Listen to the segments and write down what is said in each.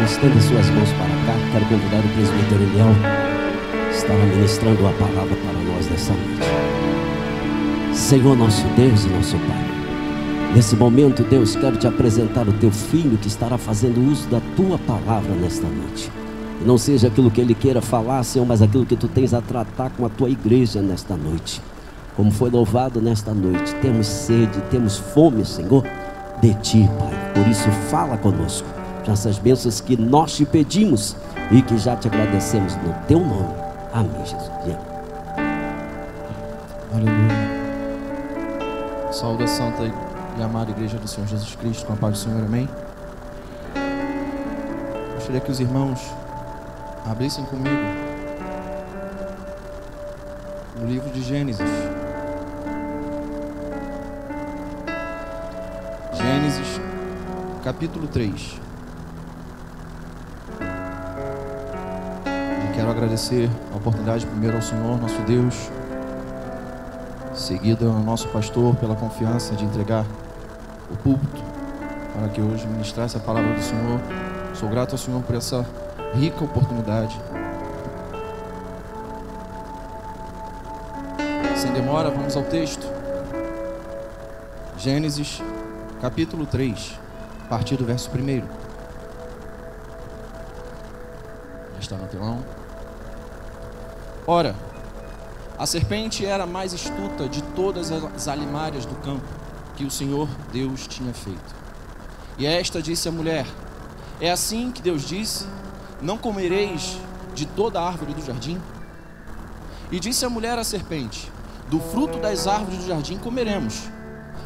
estenda suas mãos para cá. Quero convidar o presbítero Eliel, que estará ministrando a palavra para nós nessa noite. Senhor nosso Deus e nosso Pai, nesse momento, Deus, quero te apresentar o teu filho que estará fazendo uso da tua palavra nesta noite. E não seja aquilo que ele queira falar, Senhor, mas aquilo que tu tens a tratar com a tua igreja nesta noite. Como foi louvado nesta noite, temos sede, temos fome, Senhor, de ti, Pai. Por isso, fala conosco essas bênçãos que nós te pedimos e que já te agradecemos no teu nome. Amém, Jesus. Aleluia. Saúde a santa e amada igreja do Senhor Jesus Cristo, com a paz do Senhor, amém. Gostaria que os irmãos abrissem comigo no livro de Gênesis. Gênesis, capítulo 3. Quero agradecer a oportunidade primeiro ao Senhor, nosso Deus, seguida ao nosso pastor pela confiança de entregar o púlpito para que hoje ministrasse a palavra do Senhor. Sou grato ao Senhor por essa rica oportunidade. Sem demora, vamos ao texto. Gênesis, capítulo 3, a partir do verso 1. Já está no telão. Ora, a serpente era a mais astuta de todas as alimárias do campo que o Senhor Deus tinha feito. E esta disse à mulher: é assim que Deus disse: não comereis de toda a árvore do jardim? E disse a mulher à serpente: do fruto das árvores do jardim comeremos,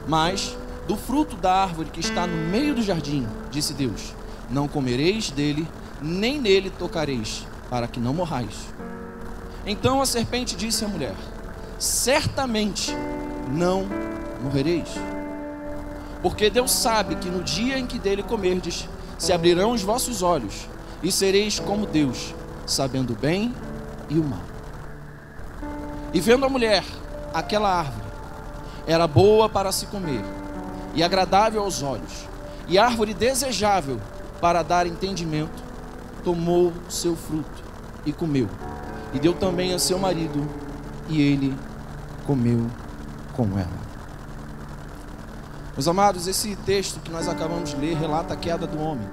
mas do fruto da árvore que está no meio do jardim, disse Deus, não comereis dele, nem nele tocareis, para que não morrais. Então a serpente disse à mulher: certamente não morrereis, porque Deus sabe que no dia em que dele comerdes, se abrirão os vossos olhos, e sereis como Deus, sabendo o bem e o mal. E vendo a mulher aquela árvore, era boa para se comer, e agradável aos olhos, e árvore desejável para dar entendimento, tomou seu fruto e comeu, e deu também a seu marido, e ele comeu com ela. Meus amados, esse texto que nós acabamos de ler relata a queda do homem,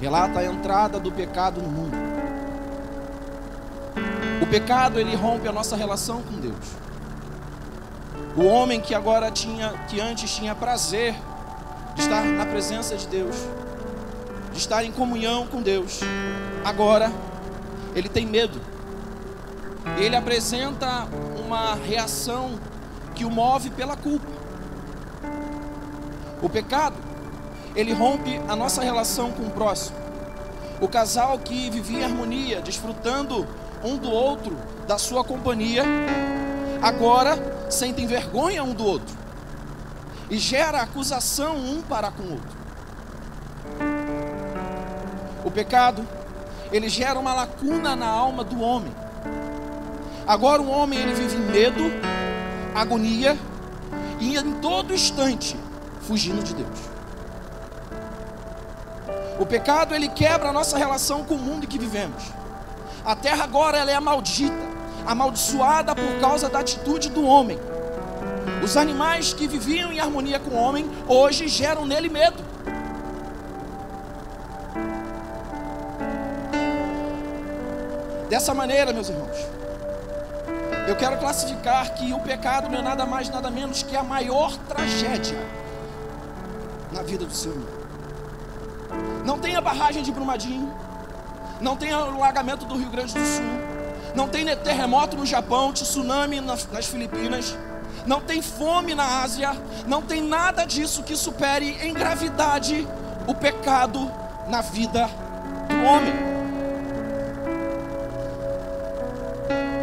relata a entrada do pecado no mundo. O pecado, ele rompe a nossa relação com Deus. O homem que antes tinha prazer de estar na presença de Deus, de estar em comunhão com Deus, agora ele tem medo. Ele apresenta uma reação que o move pela culpa. O pecado, ele rompe a nossa relação com o próximo. O casal que vivia em harmonia, desfrutando um do outro, da sua companhia, agora sentem vergonha um do outro e gera acusação um para com o outro. O pecado, ele gera uma lacuna na alma do homem. Agora o homem, ele vive em medo, agonia e em todo instante fugindo de Deus. O pecado, ele quebra a nossa relação com o mundo em que vivemos. A terra agora, ela é maldita, amaldiçoada por causa da atitude do homem. Os animais que viviam em harmonia com o homem, hoje geram nele medo. Dessa maneira, meus irmãos, eu quero classificar que o pecado não é nada mais, nada menos que a maior tragédia na vida do ser humano. Não tem a barragem de Brumadinho, não tem o alagamento do Rio Grande do Sul, não tem terremoto no Japão, tsunami nas Filipinas, não tem fome na Ásia, não tem nada disso que supere em gravidade o pecado na vida do homem.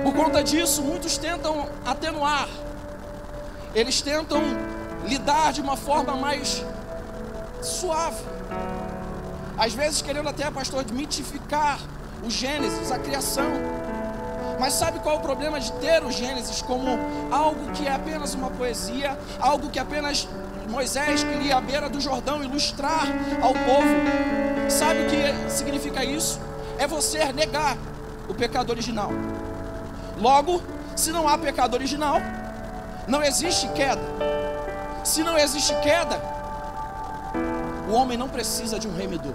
Por conta disso, muitos tentam atenuar, eles tentam lidar de uma forma mais suave, às vezes querendo até, pastor, mitificar o Gênesis, a criação. Mas sabe qual é o problema de ter o Gênesis como algo que é apenas uma poesia, algo que apenas Moisés queria à beira do Jordão ilustrar ao povo? isso é você negar o pecado original. Logo, se não há pecado original, não existe queda. Se não existe queda, o homem não precisa de um remidor.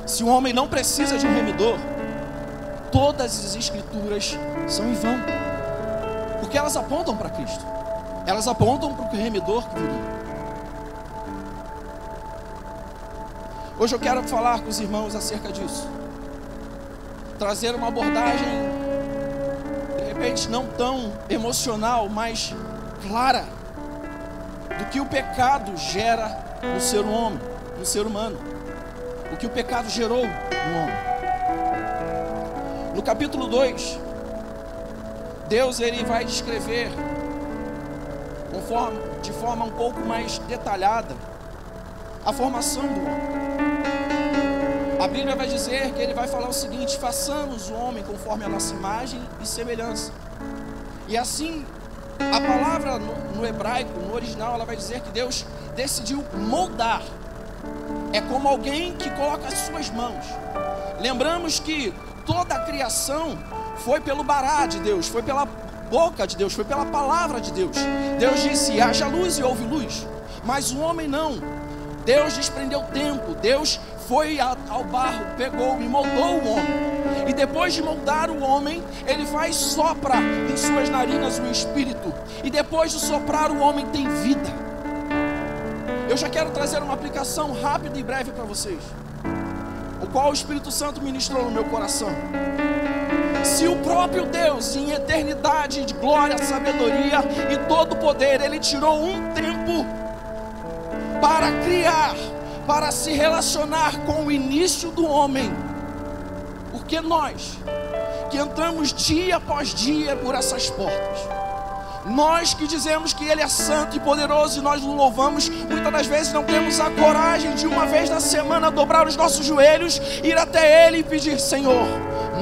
Se o homem não precisa de um remidor, todas as escrituras são em vão, porque elas apontam para Cristo, elas apontam para o remidor que viria. Hoje eu quero falar com os irmãos acerca disso, trazer uma abordagem, de repente não tão emocional, mas clara, do que o pecado gera no ser homem, no ser humano, o que o pecado gerou no homem. No capítulo 2, Deus ele vai descrever de forma um pouco mais detalhada a formação do homem. A Bíblia vai dizer que ele vai falar o seguinte: façamos o homem conforme a nossa imagem e semelhança. E assim, a palavra no hebraico, no original, ela vai dizer que Deus decidiu moldar. É como alguém que coloca as suas mãos. Lembramos que toda a criação foi pelo bará de Deus, foi pela boca de Deus, foi pela palavra de Deus. Deus disse: haja luz e houve luz. Mas o homem não. Deus desprendeu tempo. Deus foi ao barro, pegou e moldou o homem. E depois de moldar o homem, ele vai e sopra em suas narinas o espírito. E depois de soprar, o homem tem vida. Eu já quero trazer uma aplicação rápida e breve para vocês, o qual o Espírito Santo ministrou no meu coração. Se o próprio Deus, em eternidade de glória, sabedoria e todo poder, ele tirou um tempo para criar, para se relacionar com o início do homem, porque nós, que entramos dia após dia por essas portas, nós que dizemos que Ele é santo e poderoso e nós o louvamos, muitas das vezes não temos a coragem de uma vez na semana dobrar os nossos joelhos, ir até Ele e pedir: Senhor,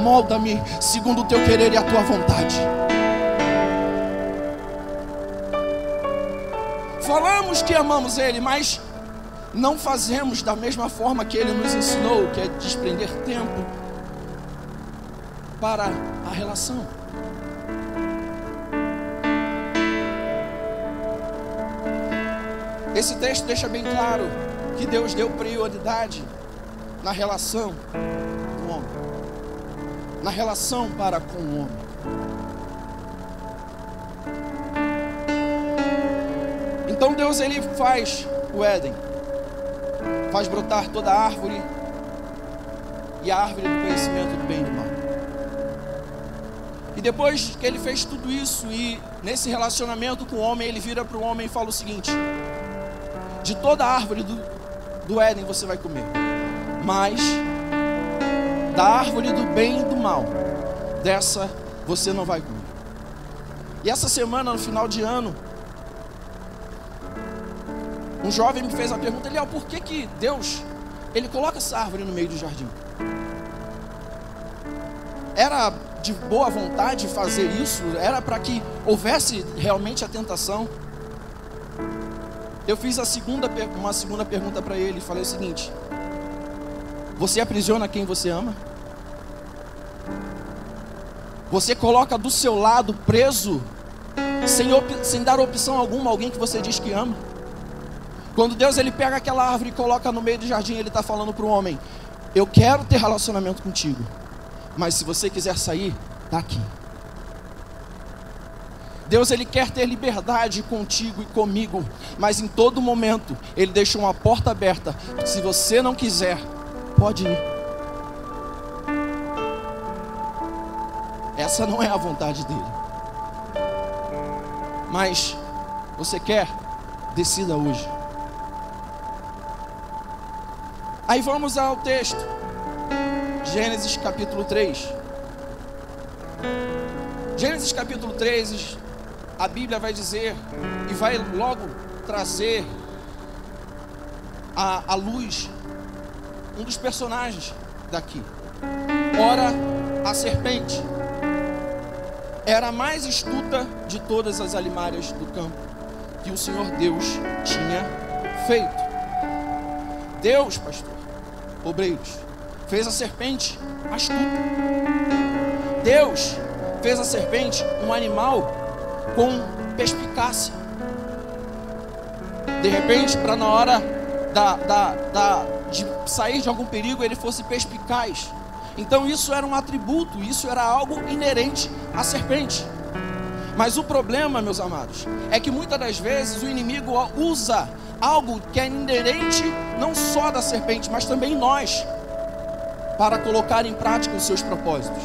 molda-me segundo o Teu querer e a Tua vontade. Falamos que amamos Ele, mas não fazemos da mesma forma que Ele nos ensinou, que é desprender tempo para a relação. Esse texto deixa bem claro que Deus deu prioridade na relação com o homem, na relação para com o homem. Então Deus ele faz o Éden, faz brotar toda a árvore, e a árvore do conhecimento do bem e do mal. E depois que ele fez tudo isso, e nesse relacionamento com o homem, ele vira para o homem e fala o seguinte: de toda a árvore do Éden você vai comer, mas da árvore do bem e do mal, dessa você não vai comer. E essa semana, no final de ano, um jovem me fez a pergunta: Eliel, por que Deus ele coloca essa árvore no meio do jardim? Era de boa vontade fazer isso? Era para que houvesse realmente a tentação? Eu fiz uma segunda pergunta para ele e falei o seguinte: você aprisiona quem você ama? Você coloca do seu lado preso, sem dar opção alguma, alguém que você diz que ama? Quando Deus ele pega aquela árvore e coloca no meio do jardim, ele está falando para o homem: eu quero ter relacionamento contigo, mas se você quiser sair, está aqui. Deus ele quer ter liberdade contigo e comigo, mas em todo momento ele deixa uma porta aberta. Se você não quiser, pode ir. Essa não é a vontade dele. Mas você quer? Decida hoje. Aí vamos ao texto, Gênesis capítulo 3. Gênesis capítulo 3, a Bíblia vai dizer, e vai logo trazer à luz um dos personagens daqui. Ora, a serpente era a mais astuta de todas as alimárias do campo que o Senhor Deus tinha feito. Deus, pastor, obreiros, fez a serpente astuta. Deus fez a serpente um animal com perspicácia. De repente, para na hora de sair de algum perigo, ele fosse perspicaz. Então isso era um atributo, isso era algo inerente à serpente. Mas o problema, meus amados, é que muitas das vezes o inimigo usa algo que é inerente não só da serpente, mas também nós, para colocar em prática os seus propósitos.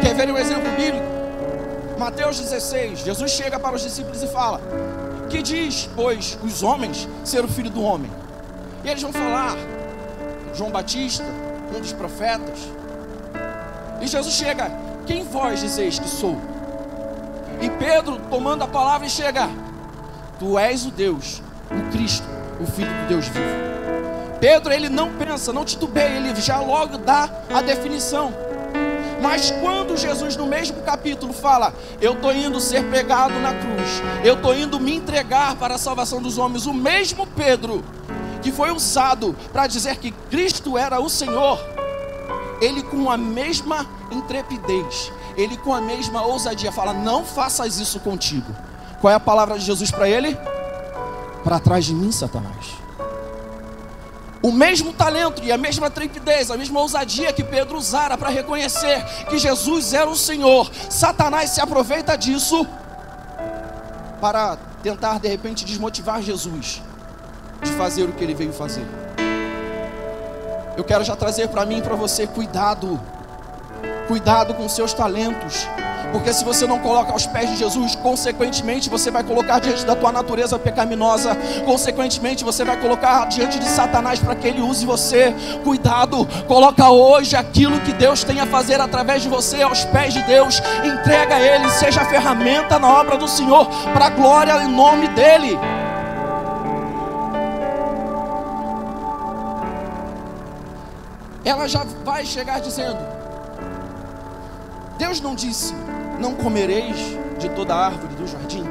Quer ver um exemplo bíblico? Mateus 16, Jesus chega para os discípulos e fala: que diz, pois, os homens ser o filho do homem? E eles vão falar: João Batista, um dos profetas. E Jesus chega: quem vós dizeis que sou? E Pedro, tomando a palavra, e chega: tu és o Deus, o Cristo, o Filho do Deus vivo. Pedro, ele não pensa, não titubeia, ele já logo dá a definição. Mas quando Jesus no mesmo capítulo fala: eu estou indo ser pregado na cruz, eu estou indo me entregar para a salvação dos homens, o mesmo Pedro que foi usado para dizer que Cristo era o Senhor, ele com a mesma intrepidez, ele com a mesma ousadia fala: não faças isso contigo. Qual é a palavra de Jesus para ele? Para trás de mim, Satanás. O mesmo talento e a mesma intrepidez, a mesma ousadia que Pedro usara para reconhecer que Jesus era o Senhor, Satanás se aproveita disso para tentar de repente desmotivar Jesus de fazer o que ele veio fazer. Eu quero já trazer para mim e para você: cuidado com seus talentos, porque se você não coloca aos pés de Jesus, consequentemente você vai colocar diante da tua natureza pecaminosa, consequentemente você vai colocar diante de Satanás para que ele use você. Cuidado, coloca hoje aquilo que Deus tem a fazer através de você aos pés de Deus, entrega a Ele, seja a ferramenta na obra do Senhor, para a glória em nome dEle. Ela já vai chegar dizendo: Deus não disse: não comereis de toda a árvore do jardim?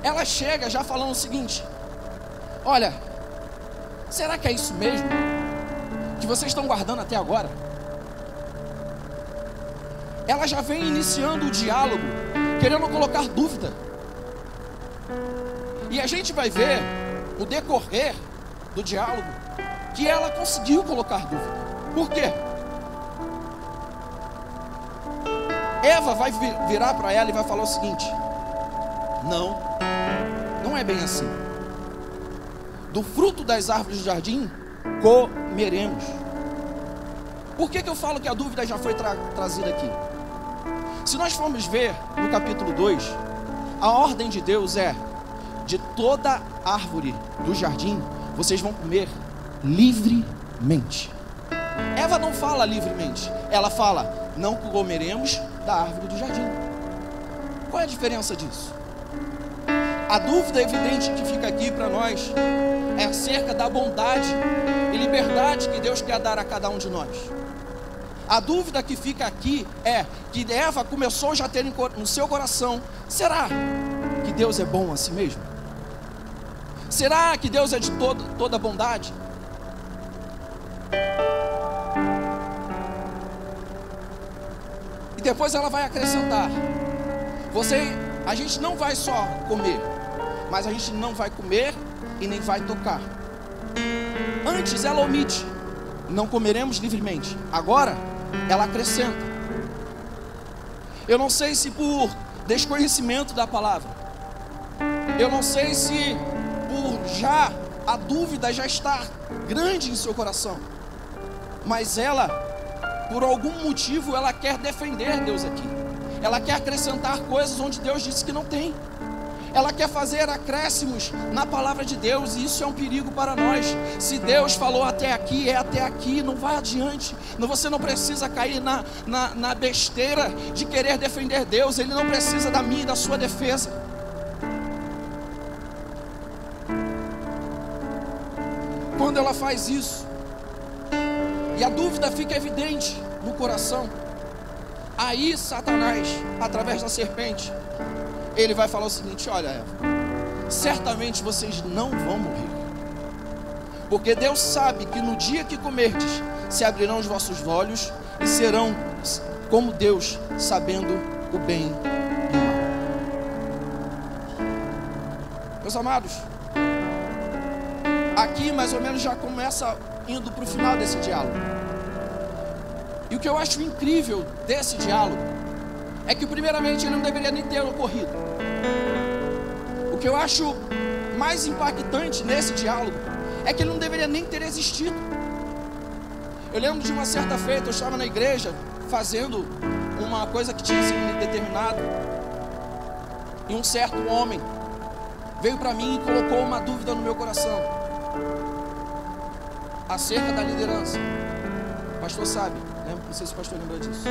Ela chega já falando o seguinte: olha, será que é isso mesmo que vocês estão guardando até agora? Ela já vem iniciando o diálogo, querendo colocar dúvida. E a gente vai ver no decorrer do diálogo que ela conseguiu colocar dúvida. Por quê? Eva vai virar para ela e vai falar o seguinte: não é bem assim. Do fruto das árvores do jardim comeremos. Por que eu falo que a dúvida já foi trazida aqui? Se nós formos ver no capítulo 2, a ordem de Deus é: de toda árvore do jardim vocês vão comer livremente. Eva não fala livremente, ela fala: não comeremos da árvore do jardim. Qual é a diferença disso? A dúvida evidente que fica aqui para nós é acerca da bondade e liberdade que Deus quer dar a cada um de nós. A dúvida que fica aqui é que Eva começou já a ter no seu coração: será que Deus é bom assim mesmo? Será que Deus é de toda bondade? E depois ela vai acrescentar: a gente não vai só comer, mas a gente não vai comer e nem vai tocar. Antes ela omite: não comeremos livremente. Agora ela acrescenta. Eu não sei se por desconhecimento da palavra, eu não sei se por já a dúvida já está grande em seu coração, mas ela, por algum motivo, ela quer defender Deus aqui. Ela quer acrescentar coisas onde Deus disse que não tem. Ela quer fazer acréscimos na palavra de Deus, e isso é um perigo para nós. Se Deus falou até aqui, é até aqui, não vai adiante. Você não precisa cair na besteira de querer defender Deus. Ele não precisa da minha e da sua defesa. Quando ela faz isso, e a dúvida fica evidente no coração, aí Satanás, através da serpente, ele vai falar o seguinte: olha, Eva, certamente vocês não vão morrer. Porque Deus sabe que no dia que comerdes, se abrirão os vossos olhos e serão como Deus, sabendo o bem e o mal. Meus amados, aqui mais ou menos já começa indo para o final desse diálogo. E o que eu acho incrível desse diálogo é que primeiramente ele não deveria nem ter ocorrido. O que eu acho mais impactante nesse diálogo é que ele não deveria nem ter existido. Eu lembro de uma certa feita, eu estava na igreja fazendo uma coisa que tinha sido determinada, e um certo homem veio para mim e colocou uma dúvida no meu coração acerca da liderança. O pastor sabe, né? Não sei se o pastor lembra disso.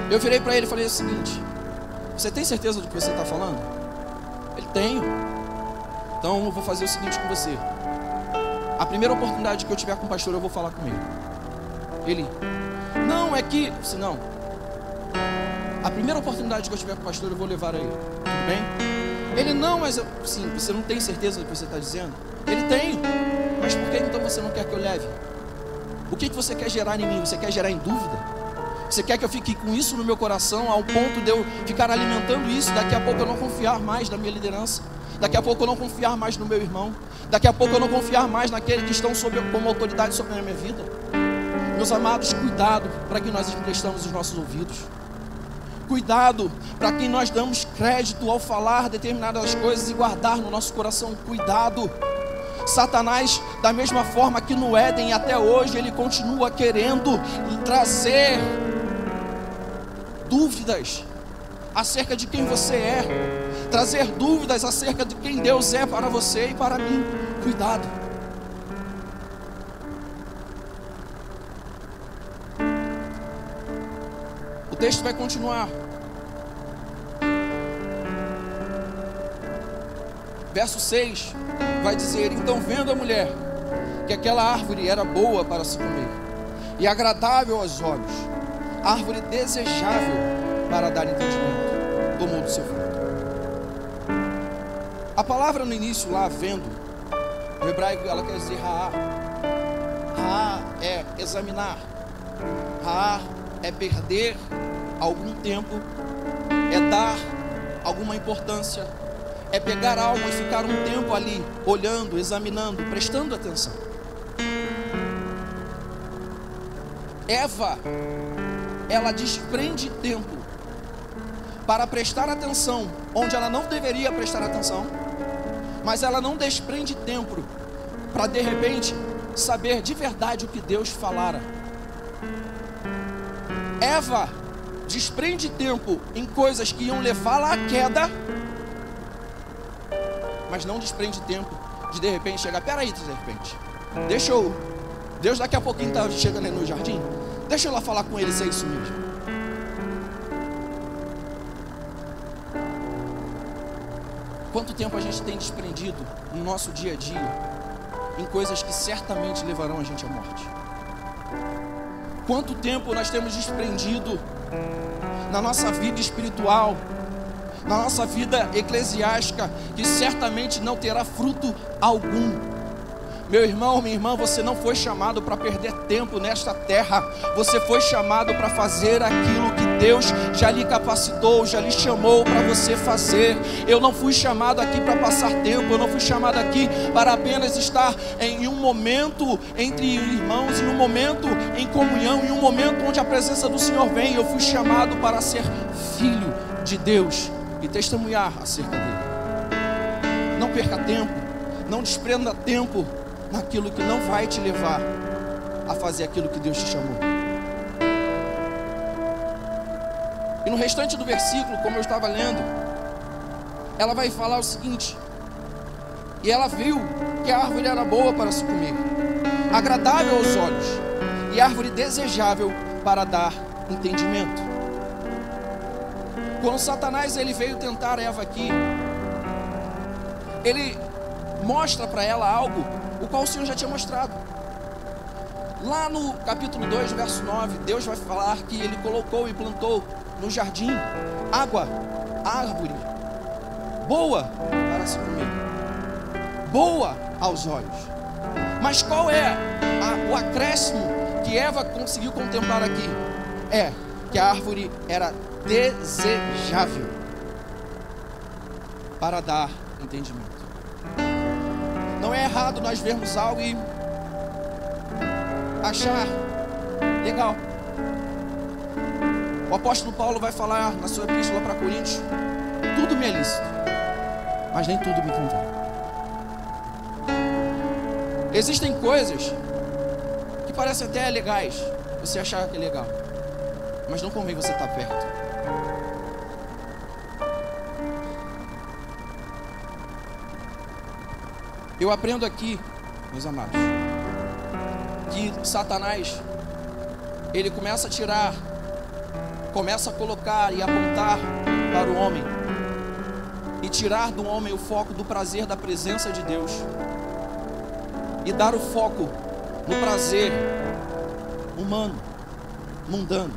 Eu virei para ele e falei o seguinte: você tem certeza do que você está falando? Ele tem. Então eu vou fazer o seguinte com você: a primeira oportunidade que eu tiver com o pastor, eu vou falar com ele. Ele: não, é que... Se não, a primeira oportunidade que eu tiver com o pastor, eu vou levar a ele. Tudo bem? Ele: não, mas sim, você não tem certeza do que você está dizendo? Ele: tem. Mas por que então você não quer que eu leve? O que você quer gerar em mim? Você quer gerar em dúvida? Você quer que eu fique com isso no meu coração, ao ponto de eu ficar alimentando isso? Daqui a pouco eu não confiar mais na minha liderança. Daqui a pouco eu não confiar mais no meu irmão. Daqui a pouco eu não confiar mais naqueles que estão como autoridade sobre a minha vida. Meus amados, cuidado para quem nós emprestamos os nossos ouvidos. Cuidado para quem nós damos crédito ao falar determinadas coisas e guardar no nosso coração. Cuidado. Satanás, da mesma forma que no Éden até hoje, ele continua querendo trazer dúvidas acerca de quem você é, trazer dúvidas acerca de quem Deus é para você e para mim. Cuidado. O texto vai continuar. Verso 6 vai dizer: então, vendo a mulher que aquela árvore era boa para se comer e agradável aos olhos, árvore desejável para dar entendimento, tomou do seu fruto. A palavra no início lá, vendo, no hebraico ela quer dizer ra'á. Ra'á é examinar. Ra'á é perder algum tempo, é dar alguma importância, é pegar algo e ficar um tempo ali, olhando, examinando, prestando atenção. Eva, ela desprende tempo para prestar atenção onde ela não deveria prestar atenção, mas ela não desprende tempo para de repente saber de verdade o que Deus falara. Eva desprende tempo em coisas que iam levá-la à queda, mas não desprende tempo de repente chegar: peraí, de repente, deixa eu... Deus daqui a pouquinho está chegando aí no jardim, deixa eu lá falar com ele se é isso mesmo. Quanto tempo a gente tem desprendido no nosso dia a dia em coisas que certamente levarão a gente à morte? Quanto tempo nós temos desprendido na nossa vida espiritual, na nossa vida eclesiástica, que certamente não terá fruto algum? Meu irmão, minha irmã, você não foi chamado para perder tempo nesta terra. Você foi chamado para fazer aquilo que Deus já lhe capacitou, já lhe chamou para você fazer. Eu não fui chamado aqui para passar tempo. Eu não fui chamado aqui para apenas estar em um momento entre irmãos, em um momento em comunhão, em um momento onde a presença do Senhor vem. Eu fui chamado para ser filho de Deus e testemunhar acerca dele. Não perca tempo, não desprenda tempo naquilo que não vai te levar a fazer aquilo que Deus te chamou. E no restante do versículo, como eu estava lendo, ela vai falar o seguinte: e ela viu que a árvore era boa para se comer, agradável aos olhos, e árvore desejável para dar entendimento. Quando Satanás ele veio tentar Eva aqui, ele mostra para ela algo o qual o Senhor já tinha mostrado. Lá no capítulo 2, verso 9, Deus vai falar que Ele colocou e plantou no jardim árvore boa para se comer, boa aos olhos. Mas qual é o acréscimo que Eva conseguiu contemplar aqui? É que a árvore era desejável para dar entendimento. Não é errado nós vermos algo e achar legal. O apóstolo Paulo vai falar na sua epístola para Coríntios: tudo me é lícito, mas nem tudo me convém. Existem coisas que parecem até legais, você achar que é legal, mas não convém você estar perto. Eu aprendo aqui, meus amados, que Satanás, ele começa a tirar, começa a colocar e apontar para o homem, e tirar do homem o foco do prazer da presença de Deus, e dar o foco no prazer humano, mundano.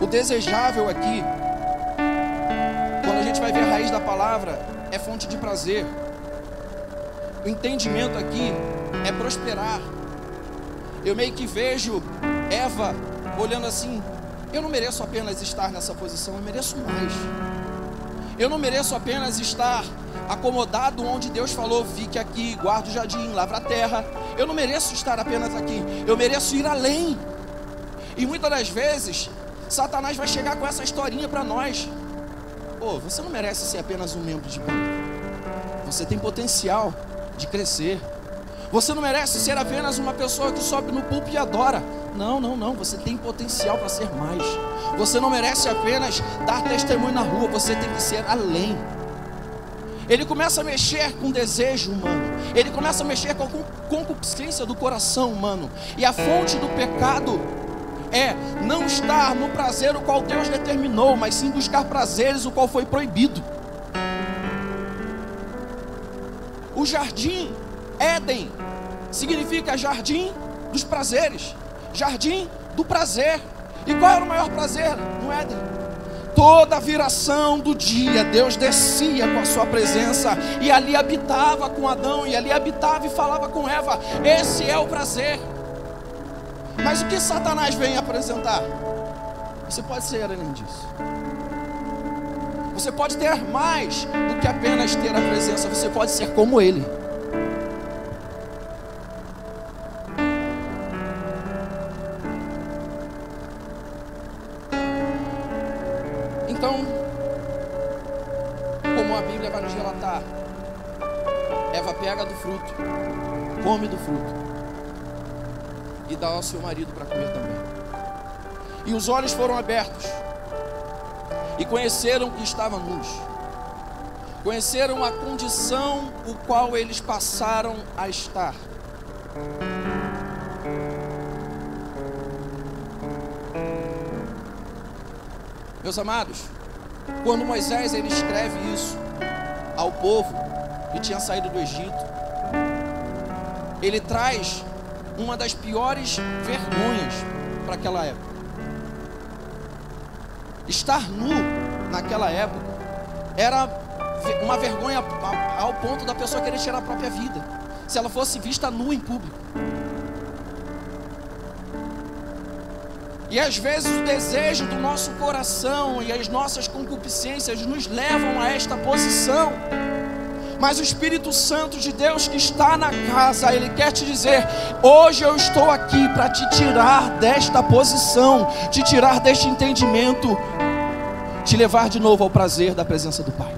O desejável aqui, quando a gente vai ver a raiz da palavra, é fonte de prazer. O entendimento aqui é prosperar. Eu meio que vejo Eva olhando assim: eu não mereço apenas estar nessa posição, eu mereço mais. Eu não mereço apenas estar acomodado onde Deus falou: fique aqui, guarda o jardim, lavra a terra. Eu não mereço estar apenas aqui, eu mereço ir além. E muitas das vezes Satanás vai chegar com essa historinha para nós: pô, você não merece ser apenas um membro de banda, você tem potencial de crescer. Você não merece ser apenas uma pessoa que sobe no púlpito e adora. Não, você tem potencial para ser mais. Você não merece apenas dar testemunho na rua, você tem que ser além. Ele começa a mexer com o desejo humano, ele começa a mexer com a concupiscência do coração humano. E a fonte do pecado é não estar no prazer o qual Deus determinou, mas sim buscar prazeres o qual foi proibido. O jardim Éden significa jardim dos prazeres, jardim do prazer. E qual era o maior prazer no Éden? Toda a viração do dia, Deus descia com a sua presença, e ali habitava com Adão, e ali habitava e falava com Eva. Esse é o prazer. Mas o que Satanás vem apresentar? Você pode ser além disso. Você pode ter mais do que apenas ter a presença, você pode ser como Ele. Então, como a Bíblia vai nos relatar, Eva pega do fruto, come do fruto e dá ao seu marido para comer também. E os olhos foram abertos e conheceram que estavam nus, conheceram a condição o qual eles passaram a estar. Meus amados, quando Moisés ele escreve isso ao povo que tinha saído do Egito, ele traz uma das piores vergonhas para aquela época. Estar nu naquela época era uma vergonha ao ponto da pessoa querer tirar a própria vida, se ela fosse vista nua em público. E às vezes o desejo do nosso coração e as nossas concupiscências nos levam a esta posição. Mas o Espírito Santo de Deus que está na casa, Ele quer te dizer: hoje eu estou aqui para te tirar desta posição, te tirar deste entendimento, te levar de novo ao prazer da presença do Pai.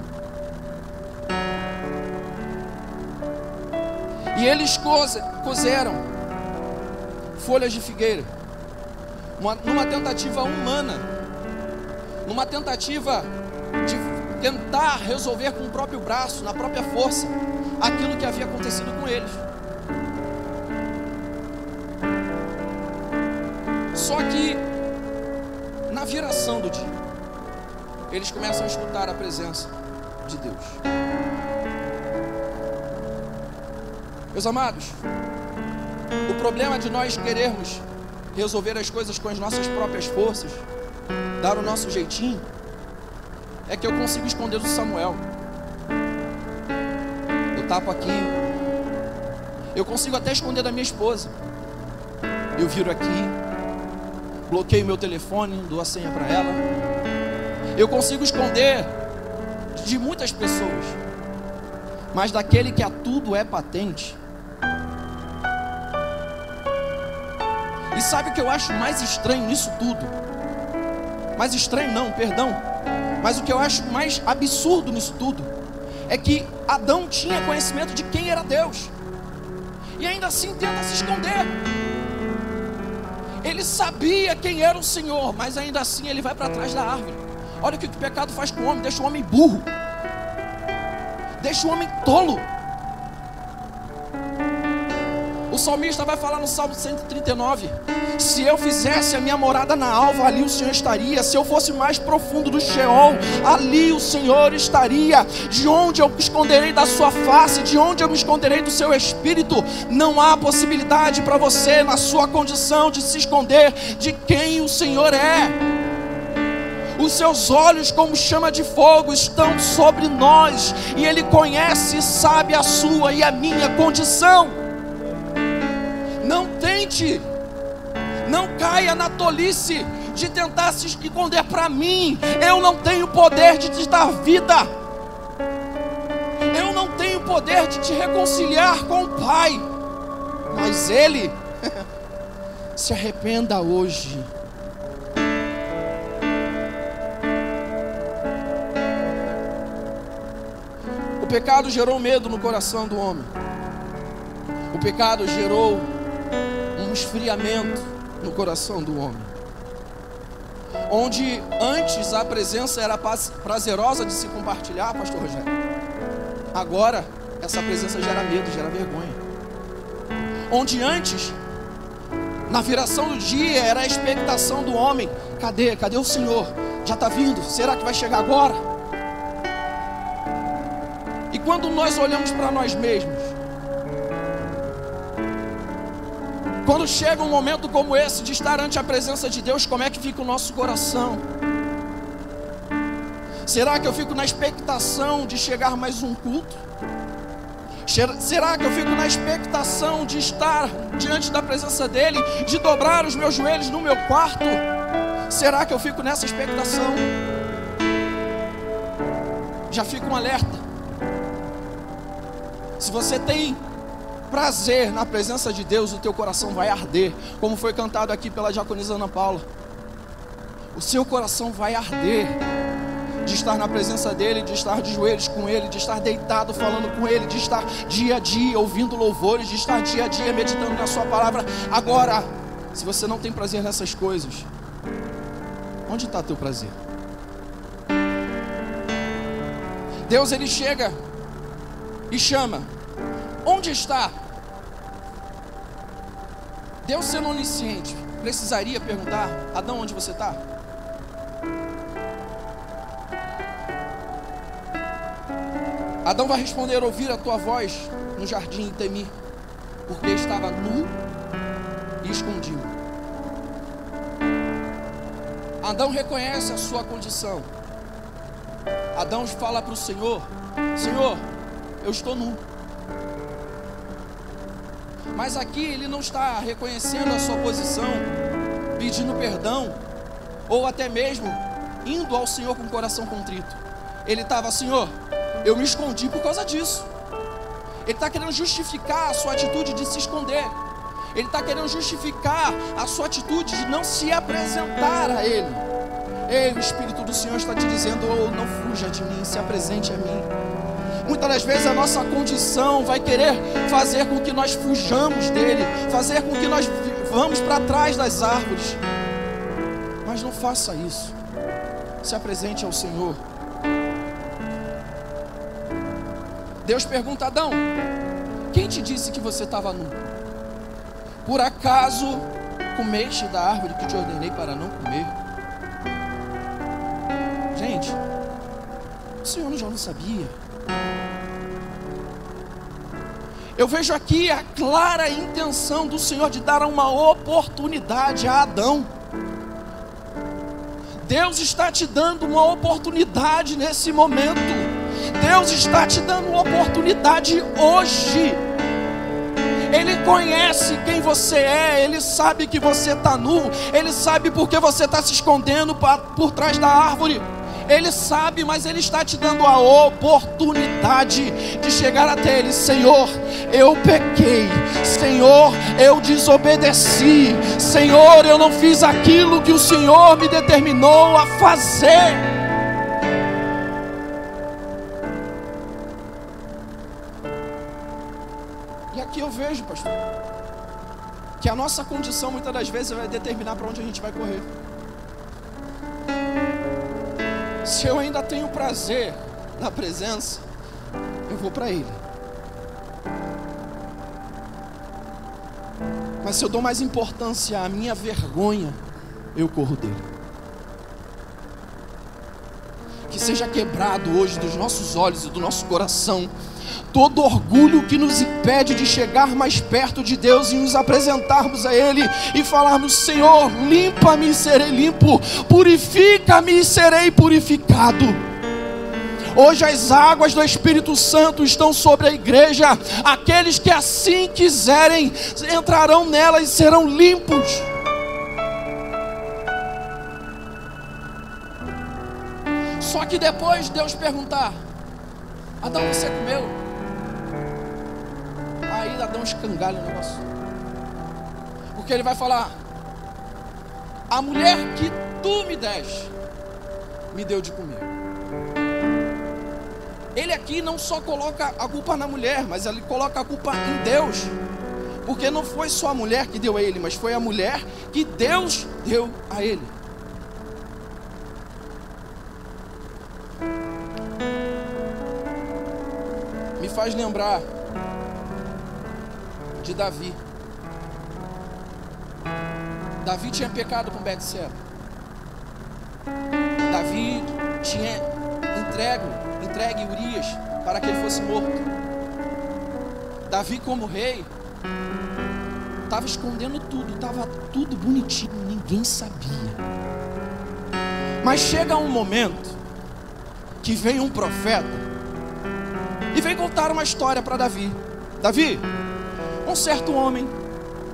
E eles cozeram folhas de figueira, numa tentativa humana, numa tentativa de tentar resolver com o próprio braço, na própria força, aquilo que havia acontecido com eles. Só que na viração do dia, eles começam a escutar a presença de Deus. Meus amados, o problema de nós querermos resolver as coisas com as nossas próprias forças, dar o nosso jeitinho, é que eu consigo esconder do Samuel. Eu tapo aqui, Eu consigo até esconder da minha esposa. Eu viro aqui, bloqueio meu telefone, dou a senha para ela. Eu consigo esconder de muitas pessoas, mas daquele que a tudo é patente. E sabe o que eu acho mais estranho nisso tudo? Mais estranho não, perdão. Mas o que eu acho mais absurdo nisso tudo é que Adão tinha conhecimento de quem era Deus, e ainda assim tenta se esconder. Ele sabia quem era o Senhor, mas ainda assim ele vai para trás da árvore. Olha o que o pecado faz com o homem: deixa o homem burro, deixa o homem tolo. O salmista vai falar no Salmo 139: se eu fizesse a minha morada na alva, ali o Senhor estaria. Se eu fosse mais profundo do Sheol, ali o Senhor estaria. De onde eu me esconderei da sua face? De onde eu me esconderei do seu espírito? Não há possibilidade para você, na sua condição, de se esconder de quem o Senhor é. Os seus olhos, como chama de fogo, estão sobre nós, e Ele conhece e sabe a sua e a minha condição. Não tente, não caia na tolice de tentar se esconder para mim. Eu não tenho poder de te dar vida, eu não tenho poder de te reconciliar com o Pai, mas Ele se arrependa hoje. O pecado gerou medo no coração do homem. O pecado gerou um esfriamento no coração do homem. Onde antes a presença era prazerosa de se compartilhar, pastor Rogério, agora essa presença gera medo, gera vergonha. Onde antes, na viração do dia, era a expectação do homem: cadê o Senhor? Já está vindo, será que vai chegar agora? E quando nós olhamos para nós mesmos, quando chega um momento como esse de estar ante a presença de Deus, como é que fica o nosso coração? Será que eu fico na expectação de chegar mais um culto? Será que eu fico na expectação de estar diante da presença dEle, de dobrar os meus joelhos no meu quarto? Será que eu fico nessa expectação? Já fica um alerta. Se você tem prazer na presença de Deus, o teu coração vai arder, como foi cantado aqui pela diaconisa Ana Paula. O seu coração vai arder de estar na presença dEle, de estar de joelhos com Ele, de estar deitado falando com Ele, de estar dia a dia ouvindo louvores, de estar dia a dia meditando na sua palavra. Agora, se você não tem prazer nessas coisas, onde está teu prazer? Deus, Ele chega e chama: onde está? Deus, sendo onisciente, precisaria perguntar: Adão, onde você está? Adão vai responder: ouvir a tua voz no jardim e temi, porque estava nu e escondido. Adão reconhece a sua condição. Adão fala para o Senhor: Senhor, eu estou nu. Mas aqui ele não está reconhecendo a sua posição, pedindo perdão, ou até mesmo indo ao Senhor com o coração contrito. Ele estava: Senhor, eu me escondi por causa disso. Ele está querendo justificar a sua atitude de se esconder. Ele está querendo justificar a sua atitude de não se apresentar a Ele. Ei, o Espírito do Senhor está te dizendo: oh, não fuja de mim, se apresente a mim. Muitas das vezes a nossa condição vai querer fazer com que nós fujamos dEle, fazer com que nós vamos para trás das árvores. Mas não faça isso. Se apresente ao Senhor. Deus pergunta a Adão: quem te disse que você estava nu? Por acaso comeste da árvore que te ordenei para não comer? Gente, o Senhor já não sabia. Eu vejo aqui a clara intenção do Senhor de dar uma oportunidade a Adão. Deus está te dando uma oportunidade nesse momento. Deus está te dando uma oportunidade hoje. conhece quem você é, Ele sabe que você está nu, Ele sabe porque você está se escondendo por trás da árvore. Ele sabe, mas Ele está te dando a oportunidade de chegar até Ele. Senhor, eu pequei. Senhor, eu desobedeci. Senhor, eu não fiz aquilo que o Senhor me determinou a fazer. E aqui eu vejo, pastor, que a nossa condição muitas das vezes vai determinar para onde a gente vai correr. Se eu ainda tenho prazer na presença, eu vou para Ele. Mas se eu dou mais importância à minha vergonha, eu corro dele. Que seja quebrado hoje dos nossos olhos e do nosso coração todo orgulho que nos impede de chegar mais perto de Deus e nos apresentarmos a Ele e falarmos: Senhor, limpa-me e serei limpo, purifica-me e serei purificado. Hoje as águas do Espírito Santo estão sobre a igreja. Aqueles que assim quiserem entrarão nela e serão limpos. Só que depois Deus perguntar: Adão, você comeu? Aí Adão escangalha o negócio, porque ele vai falar: a mulher que tu me deste me deu de comer. Ele aqui não só coloca a culpa na mulher, mas ele coloca a culpa em Deus, porque não foi só a mulher que deu a ele, mas foi a mulher que Deus deu a ele. Me faz lembrar de Davi. Davi tinha pecado com Betseba. Davi tinha entregue Urias para que ele fosse morto. Davi, como rei, estava escondendo tudo, estava tudo bonitinho, ninguém sabia. Mas chega um momento que vem um profeta e vem contar uma história para Davi. Davi, um certo homem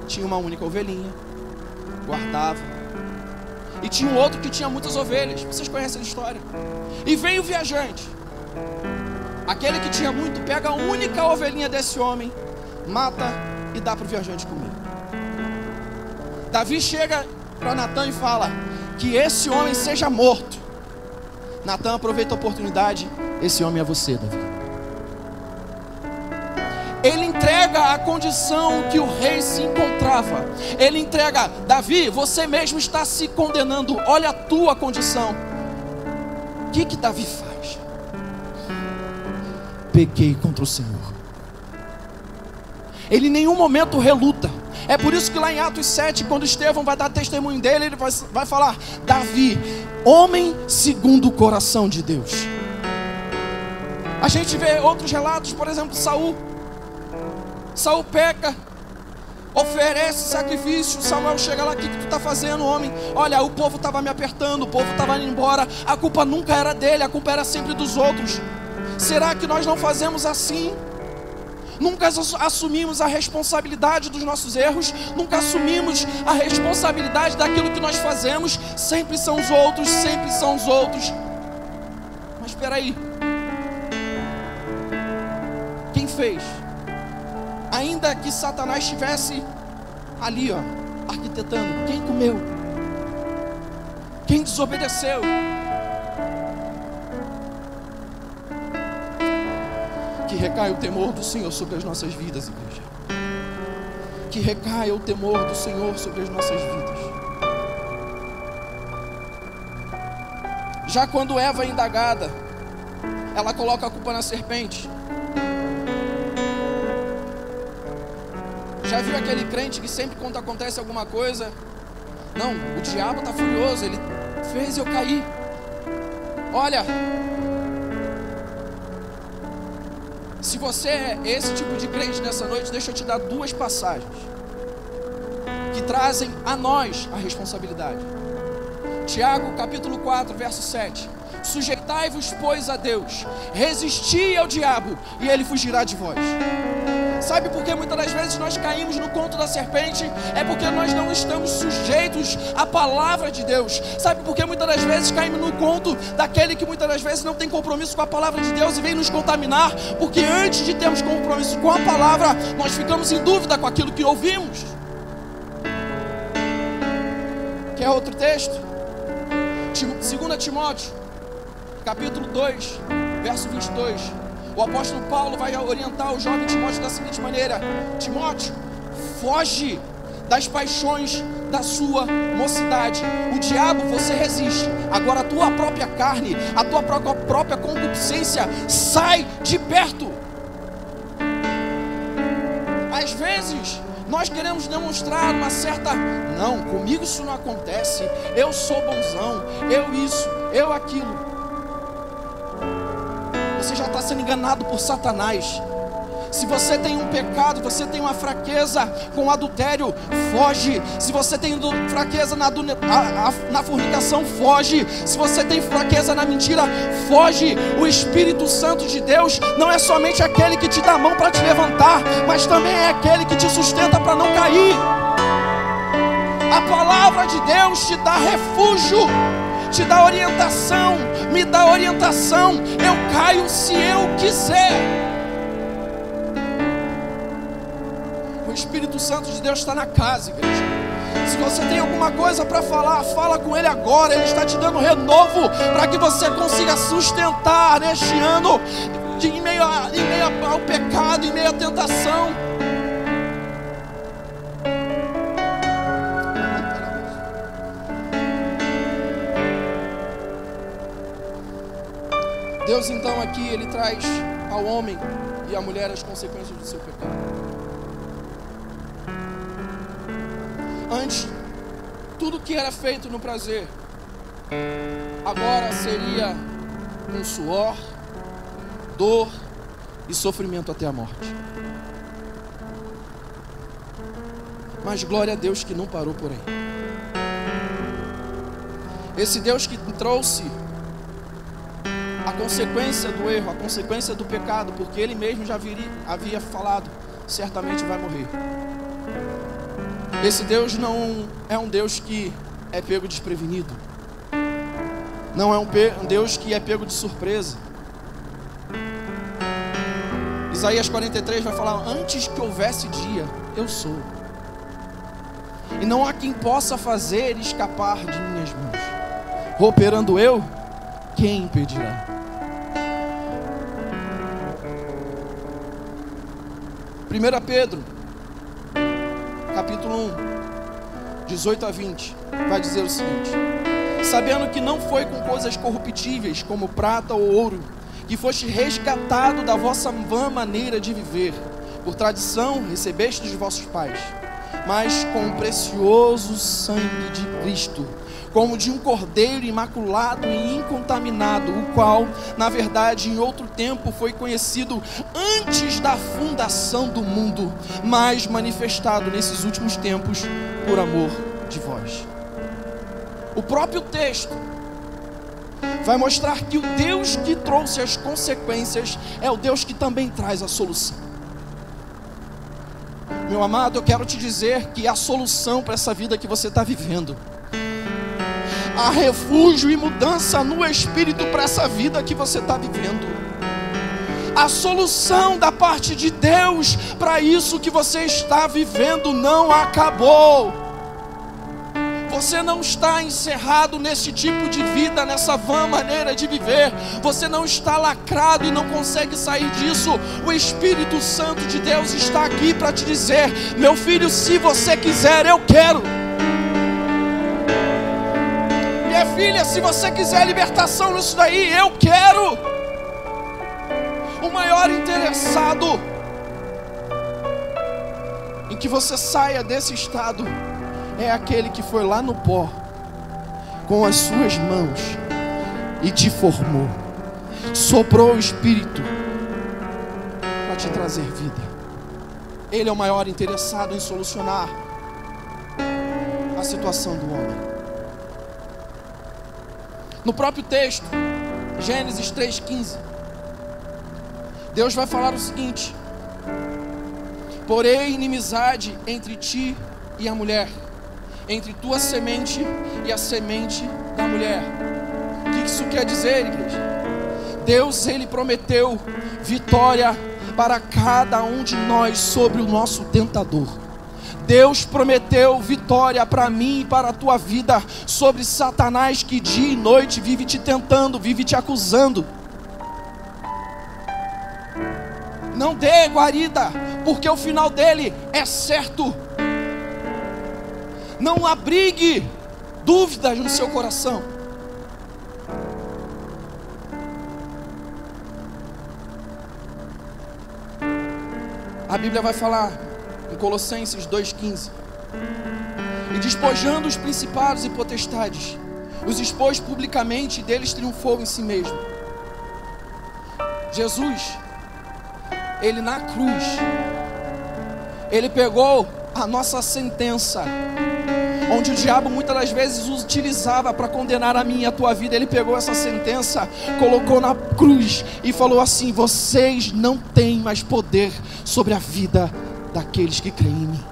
tinha uma única ovelhinha, guardava, e tinha um outro que tinha muitas ovelhas. Vocês conhecem a história? E vem o viajante, aquele que tinha muito, pega a única ovelhinha desse homem, mata e dá para o viajante comer. Davi chega para Natã e fala: que esse homem seja morto. Natã aproveita a oportunidade: esse homem é você, Davi. Ele entrega a condição que o rei se encontrava. Ele entrega: Davi, você mesmo está se condenando, olha a tua condição. O que Davi faz? Pequei contra o Senhor. Ele em nenhum momento reluta. É por isso que lá em Atos 7, quando Estevão vai dar testemunho dele, ele vai falar: Davi, homem segundo o coração de Deus. A gente vê outros relatos, por exemplo, Saul peca, oferece sacrifício. Samuel chega lá: o que tu está fazendo, homem? Olha, o povo estava me apertando, o povo estava indo embora. A culpa nunca era dele, a culpa era sempre dos outros. Será que nós não fazemos assim? Nunca assumimos a responsabilidade dos nossos erros, nunca assumimos a responsabilidade daquilo que nós fazemos. Sempre são os outros, sempre são os outros. Mas espera aí, quem fez? Ainda que Satanás estivesse ali, arquitetando, quem comeu? Quem desobedeceu? Que recaia o temor do Senhor sobre as nossas vidas, igreja. Que recaia o temor do Senhor sobre as nossas vidas. Já quando Eva é indagada, ela coloca a culpa na serpente. Já viu aquele crente que sempre quando acontece alguma coisa: não, o diabo está furioso, ele fez eu cair. Olha, se você é esse tipo de crente nessa noite, deixa eu te dar duas passagens que trazem a nós a responsabilidade. Tiago capítulo 4, verso 7: sujeitai-vos, pois, a Deus, resisti ao diabo e ele fugirá de vós. Sabe por que muitas das vezes nós caímos no conto da serpente? É porque nós não estamos sujeitos à palavra de Deus. Sabe por que muitas das vezes caímos no conto daquele que muitas das vezes não tem compromisso com a palavra de Deus e vem nos contaminar? Porque antes de termos compromisso com a palavra, nós ficamos em dúvida com aquilo que ouvimos. Quer outro texto? 2 Timóteo, capítulo 2, verso 22. O apóstolo Paulo vai orientar o jovem Timóteo da seguinte maneira: Timóteo, foge das paixões da sua mocidade. O diabo você resiste, agora a tua própria carne, a tua própria concupiscência, sai de perto. Às vezes nós queremos demonstrar uma certa: não, comigo isso não acontece, eu sou bonzão, eu isso, eu aquilo. Você já está sendo enganado por Satanás. Se você tem um pecado, você tem uma fraqueza com adultério, foge. Se você tem fraqueza na fornicação, foge. Se você tem fraqueza na mentira, foge. O Espírito Santo de Deus não é somente aquele que te dá a mão para te levantar, mas também é aquele que te sustenta para não cair. A palavra de Deus te dá refúgio, te dá orientação, me dá orientação. Eu caio se eu quiser. O Espírito Santo de Deus está na casa, igreja. Se você tem alguma coisa para falar, fala com Ele agora. Ele está te dando renovo para que você consiga sustentar neste ano, em meio ao pecado, em meio à tentação. Deus então aqui, Ele traz ao homem e à mulher as consequências do seu pecado. Antes, tudo que era feito no prazer, agora seria com suor, dor e sofrimento até a morte. Mas glória a Deus que não parou por aí. Esse Deus que trouxe a consequência do erro, a consequência do pecado, porque Ele mesmo já havia falado, certamente vai morrer. Esse Deus não é um Deus que é pego desprevenido. Não é um Deus que é pego de surpresa. Isaías 43 vai falar: antes que houvesse dia, eu sou. E não há quem possa fazer escapar de minhas mãos. Operando eu, quem impedirá? Primeira Pedro, capítulo 1, 18 a 20, vai dizer o seguinte: sabendo que não foi com coisas corruptíveis, como prata ou ouro, que foste resgatado da vossa vã maneira de viver, por tradição recebeste dos vossos pais, mas com o precioso sangue de Cristo, como de um cordeiro imaculado e incontaminado, o qual, na verdade, em outro tempo foi conhecido antes da fundação do mundo, mas manifestado nesses últimos tempos por amor de vós. O próprio texto vai mostrar que o Deus que trouxe as consequências é o Deus que também traz a solução. Meu amado, eu quero te dizer que a solução para essa vida que você está vivendo, há refúgio e mudança no Espírito para essa vida que você está vivendo. A solução da parte de Deus para isso que você está vivendo não acabou. Você não está encerrado nesse tipo de vida, nessa vã maneira de viver. Você não está lacrado e não consegue sair disso. O Espírito Santo de Deus está aqui para te dizer: meu filho, se você quiser, eu quero. Minha filha, se você quiser libertação nisso daí, eu quero. O maior interessado em que você saia desse estado é aquele que foi lá no pó com as suas mãos e te formou, soprou o Espírito para te trazer vida. Ele é o maior interessado em solucionar a situação do homem. No próprio texto, Gênesis 3,15, Deus vai falar o seguinte: porém inimizade entre ti e a mulher, entre tua semente e a semente da mulher. O que isso quer dizer, igreja? Deus, Ele prometeu vitória para cada um de nós sobre o nosso tentador. Deus prometeu vitória para mim e para a tua vida sobre Satanás, que dia e noite vive te tentando, vive te acusando. Não dê guarida, porque o final dele é certo. Não abrigue dúvidas no seu coração. A Bíblia vai falar em Colossenses 2,15: e despojando os principados e potestades, os expôs publicamente, e deles triunfou em si mesmo. Jesus, Ele na cruz, Ele pegou a nossa sentença, onde o diabo muitas das vezes utilizava para condenar a minha e a tua vida. Ele pegou essa sentença, colocou na cruz e falou assim: vocês não têm mais poder sobre a vida daqueles que creem em mim.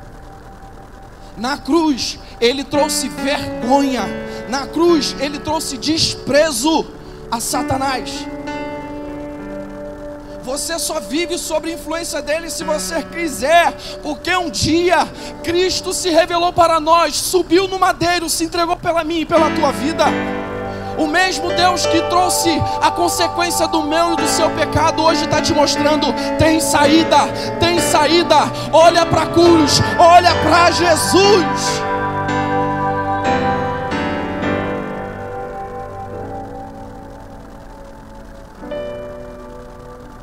Na cruz Ele trouxe vergonha, na cruz Ele trouxe desprezo a Satanás. Você só vive sob influência dele se você quiser, porque um dia Cristo se revelou para nós, subiu no madeiro, se entregou pela minha e pela tua vida. O mesmo Deus que trouxe a consequência do meu e do seu pecado, hoje está te mostrando: tem saída, tem saída. Olha para a cruz, olha para Jesus.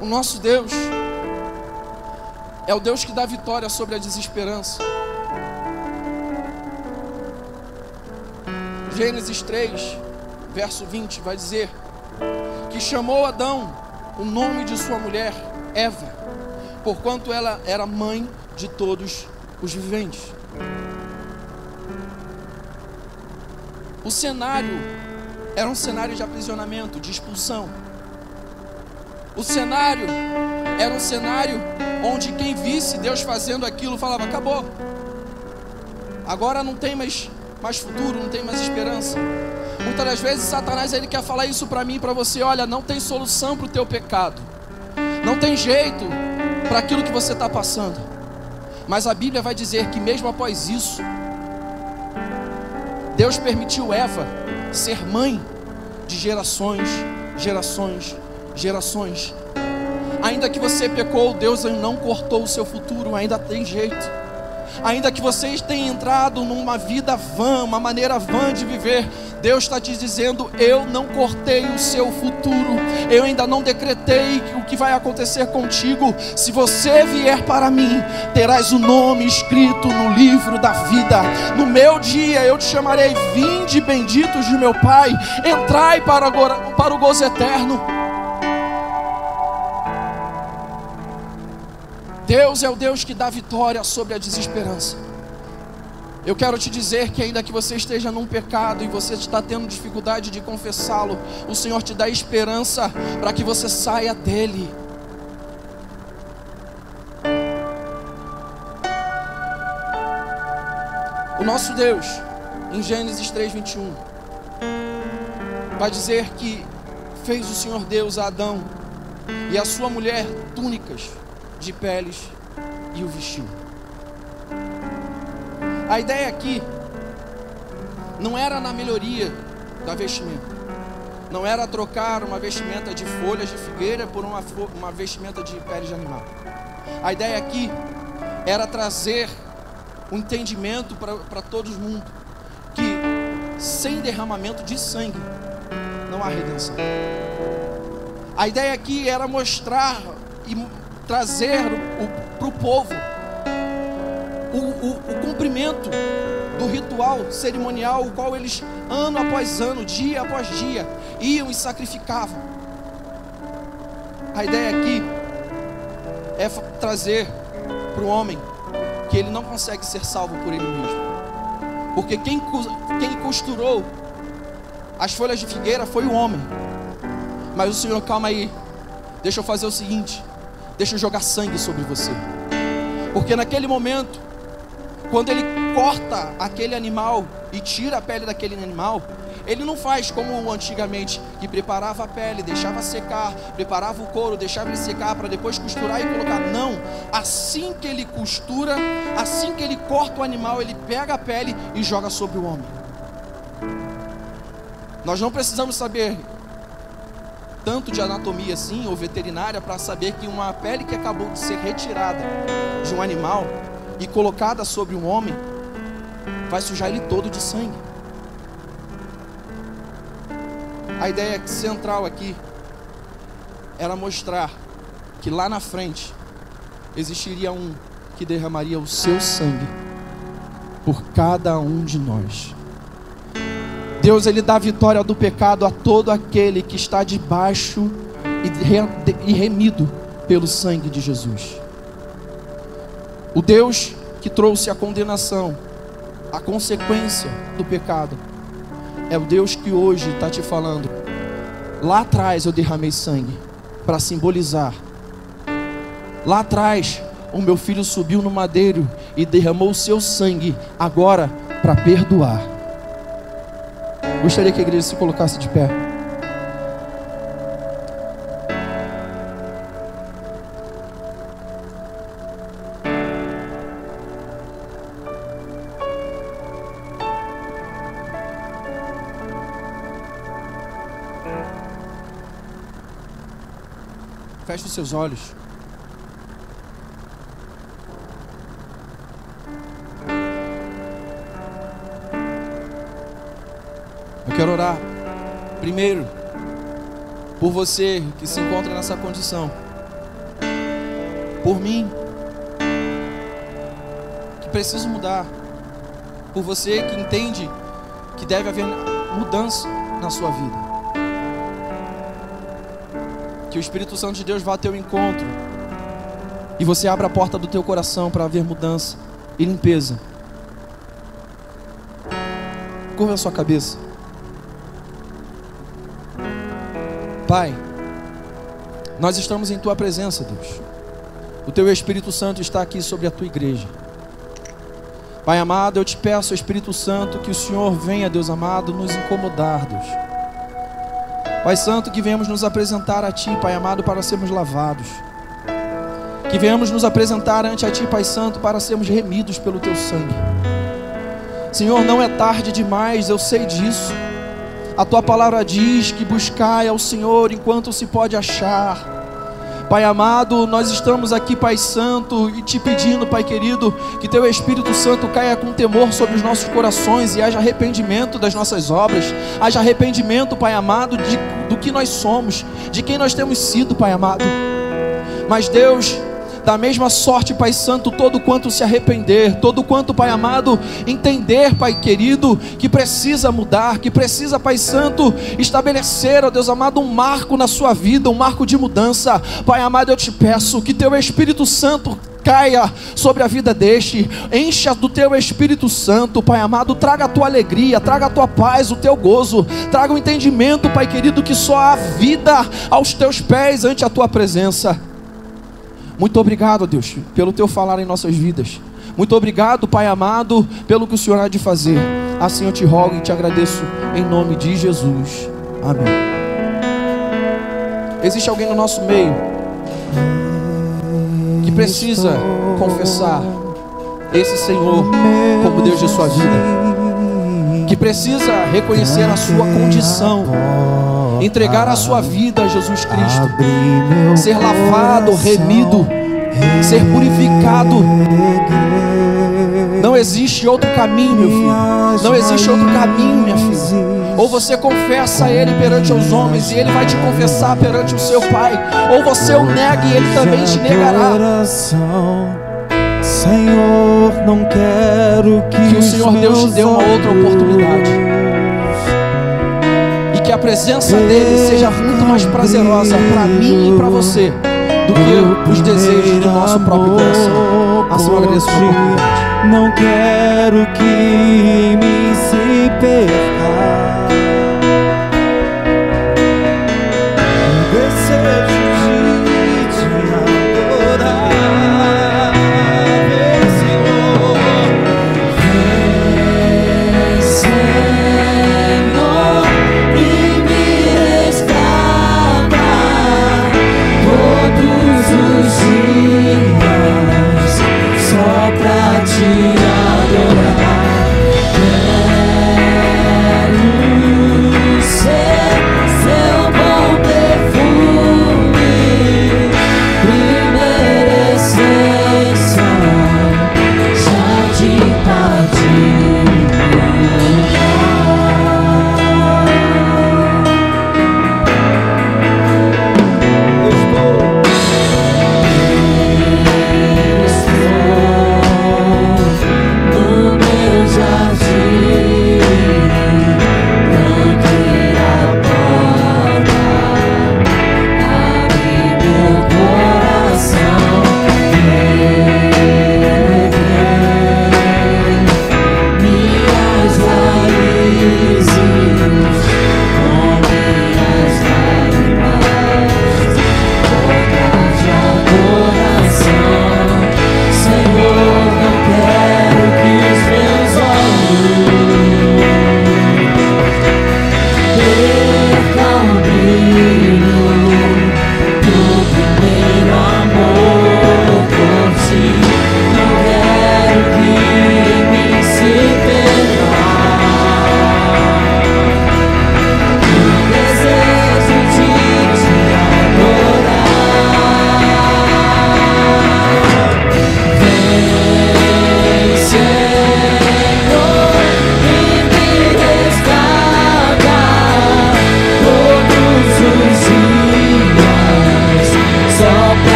O nosso Deus é o Deus que dá vitória sobre a desesperança. Gênesis 3, verso 20 vai dizer que chamou Adão o nome de sua mulher Eva, porquanto ela era mãe de todos os viventes. O cenário era um cenário de aprisionamento, de expulsão. O cenário era um cenário onde quem visse Deus fazendo aquilo falava: acabou, agora não tem mais futuro, não tem mais esperança. Muitas das vezes Satanás, ele quer falar isso para mim e para você: olha, não tem solução para o teu pecado, não tem jeito para aquilo que você está passando. Mas a Bíblia vai dizer que mesmo após isso, Deus permitiu Eva ser mãe de gerações. Ainda que você pecou, Deus não cortou o seu futuro, ainda tem jeito. Ainda que vocês tenham entrado numa vida vã, uma maneira vã de viver, Deus está te dizendo: eu não cortei o seu futuro, eu ainda não decretei o que vai acontecer contigo. Se você vier para mim, terás o nome escrito no livro da vida. No meu dia eu te chamarei: vinde benditos de meu Pai, entrai para o gozo eterno. Deus é o Deus que dá vitória sobre a desesperança. Eu quero te dizer que ainda que você esteja num pecado e você está tendo dificuldade de confessá-lo, o Senhor te dá esperança para que você saia dele. O nosso Deus, em Gênesis 3:21, vai dizer que fez o Senhor Deus a Adão e a sua mulher túnicas de peles e o vestiu. A ideia aqui não era na melhoria da vestimenta, não era trocar uma vestimenta de folhas de figueira por uma vestimenta de pele de animal. A ideia aqui era trazer um entendimento para todo mundo que sem derramamento de sangue não há redenção. A ideia aqui era mostrar e trazer para o povo o cumprimento do ritual cerimonial, o qual eles, ano após ano, dia após dia, iam e sacrificavam. A ideia aqui é trazer para o homem que ele não consegue ser salvo por ele mesmo, porque quem costurou as folhas de figueira foi o homem. Mas o Senhor: calma aí, deixa eu fazer o seguinte, deixa eu jogar sangue sobre você. Porque naquele momento, quando ele corta aquele animal e tira a pele daquele animal, ele não faz como antigamente, que preparava a pele, deixava secar, preparava o couro, deixava ele secar para depois costurar e colocar. Não, assim que ele costura, assim que ele corta o animal, ele pega a pele e joga sobre o homem. Nós não precisamos saber tanto de anatomia assim, ou veterinária, para saber que uma pele que acabou de ser retirada de um animal e colocada sobre um homem, vai sujar ele todo de sangue. A ideia central aqui era mostrar que lá na frente existiria um que derramaria o seu sangue por cada um de nós. Deus, ele dá vitória do pecado a todo aquele que está debaixo e remido pelo sangue de Jesus. O Deus que trouxe a condenação, a consequência do pecado, é o Deus que hoje está te falando: lá atrás eu derramei sangue para simbolizar. Lá atrás o meu filho subiu no madeiro e derramou o seu sangue agora para perdoar. Gostaria que a igreja se colocasse de pé. Feche os seus olhos. Eu quero orar primeiro por você que se encontra nessa condição, por mim que preciso mudar, por você que entende que deve haver mudança na sua vida. Que o Espírito Santo de Deus vá ao teu encontro e você abra a porta do teu coração para haver mudança e limpeza. Curva a sua cabeça. Pai, nós estamos em tua presença, Deus. O teu Espírito Santo está aqui sobre a tua igreja. Pai amado, eu te peço, Espírito Santo, que o Senhor venha, Deus amado, nos incomodar, Deus. Pai Santo, que venhamos nos apresentar a Ti, Pai amado, para sermos lavados. Que venhamos nos apresentar ante a Ti, Pai Santo, para sermos remidos pelo Teu sangue. Senhor, não é tarde demais, eu sei disso. A Tua palavra diz que buscai ao Senhor enquanto se pode achar. Pai amado, nós estamos aqui, Pai Santo, e te pedindo, Pai querido, que Teu Espírito Santo caia com temor sobre os nossos corações e haja arrependimento das nossas obras, haja arrependimento, Pai amado, do que nós somos, de quem nós temos sido, Pai amado. Mas Deus, da mesma sorte, Pai Santo, todo quanto se arrepender, todo quanto, Pai amado, entender, Pai querido, que precisa mudar, que precisa, Pai Santo, estabelecer, ó Deus amado, um marco na sua vida, um marco de mudança. Pai amado, eu te peço que Teu Espírito Santo caia sobre a vida deste, encha do Teu Espírito Santo, Pai amado, traga a Tua alegria, traga a Tua paz, o Teu gozo, traga o entendimento, Pai querido, que só há vida aos Teus pés ante a Tua presença. Muito obrigado, Deus, pelo Teu falar em nossas vidas. Muito obrigado, Pai amado, pelo que o Senhor há de fazer. Assim eu te rogo e te agradeço em nome de Jesus. Amém. Existe alguém no nosso meio que precisa confessar esse Senhor como Deus de sua vida, que precisa reconhecer a sua condição, entregar a sua vida a Jesus Cristo, ser lavado, remido, ser purificado. Não existe outro caminho, meu filho. Não existe outro caminho, minha filha. Ou você confessa Ele perante os homens e Ele vai te confessar perante o seu Pai, ou você o nega e Ele também te negará. Senhor, não quero que o Senhor Deus te dê uma outra oportunidade, e que a presença dEle seja muito mais prazerosa para mim e para você do que os desejos do nosso próprio coração. Assim eu agradeço a oportunidade. Não quero que me se perca. Desejo de te adorar. a ti.